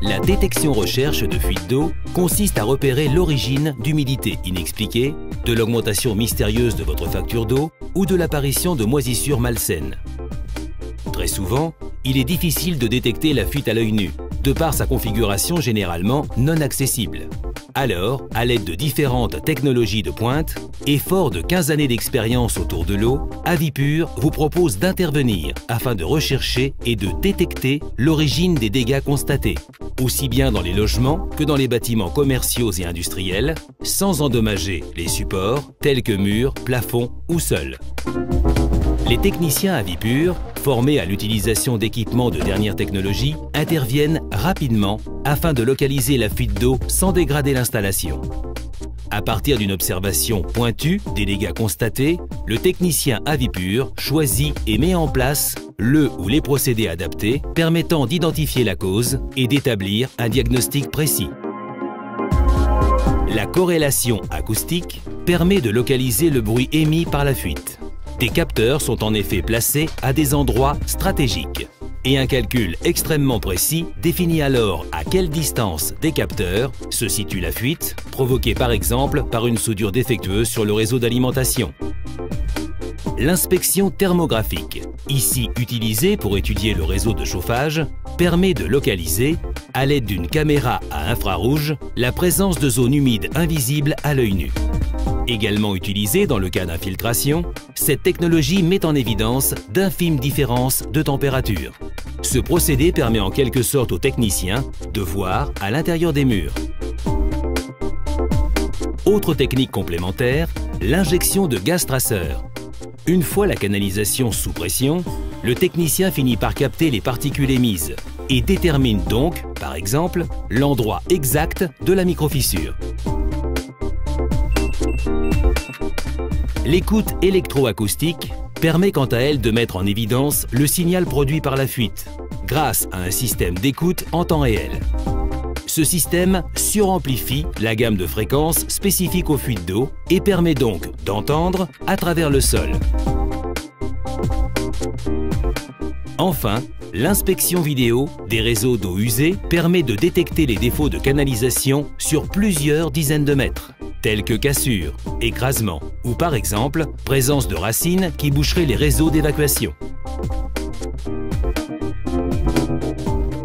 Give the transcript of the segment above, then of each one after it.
La détection-recherche de fuite d'eau consiste à repérer l'origine d'humidité inexpliquée, de l'augmentation mystérieuse de votre facture d'eau ou de l'apparition de moisissures malsaines. Très souvent, il est difficile de détecter la fuite à l'œil nu, de par sa configuration généralement non accessible. Alors, à l'aide de différentes technologies de pointe et fort de 15 années d'expérience autour de l'eau, Avipur vous propose d'intervenir afin de rechercher et de détecter l'origine des dégâts constatés, aussi bien dans les logements que dans les bâtiments commerciaux et industriels, sans endommager les supports tels que murs, plafonds ou sols. Les techniciens Avipur, formés à l'utilisation d'équipements de dernière technologie, interviennent rapidement afin de localiser la fuite d'eau sans dégrader l'installation. À partir d'une observation pointue des dégâts constatés, le technicien Avipur choisit et met en place le ou les procédés adaptés permettant d'identifier la cause et d'établir un diagnostic précis. La corrélation acoustique permet de localiser le bruit émis par la fuite. Des capteurs sont en effet placés à des endroits stratégiques et un calcul extrêmement précis définit alors à quelle distance des capteurs se situe la fuite, provoquée par exemple par une soudure défectueuse sur le réseau d'alimentation. L'inspection thermographique, ici utilisée pour étudier le réseau de chauffage, permet de localiser, à l'aide d'une caméra à infrarouge, la présence de zones humides invisibles à l'œil nu. Également utilisée dans le cas d'infiltration, cette technologie met en évidence d'infimes différences de température. Ce procédé permet en quelque sorte aux techniciens de voir à l'intérieur des murs. Autre technique complémentaire, l'injection de gaz traceur. Une fois la canalisation sous pression, le technicien finit par capter les particules émises et détermine donc, par exemple, l'endroit exact de la microfissure. L'écoute électroacoustique permet quant à elle de mettre en évidence le signal produit par la fuite, grâce à un système d'écoute en temps réel. Ce système suramplifie la gamme de fréquences spécifiques aux fuites d'eau et permet donc d'entendre à travers le sol. Enfin, l'inspection vidéo des réseaux d'eau usée permet de détecter les défauts de canalisation sur plusieurs dizaines de mètres, tels que cassures, écrasements ou par exemple présence de racines qui boucheraient les réseaux d'évacuation.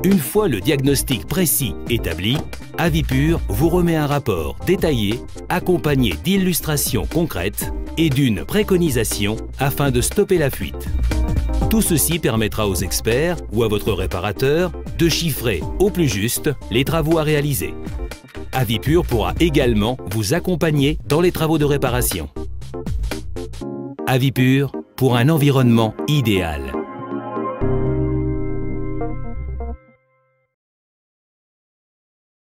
Une fois le diagnostic précis établi, Avipur vous remet un rapport détaillé, accompagné d'illustrations concrètes et d'une préconisation afin de stopper la fuite. Tout ceci permettra aux experts ou à votre réparateur de chiffrer au plus juste les travaux à réaliser. Avipur pourra également vous accompagner dans les travaux de réparation. Avipur pour un environnement idéal.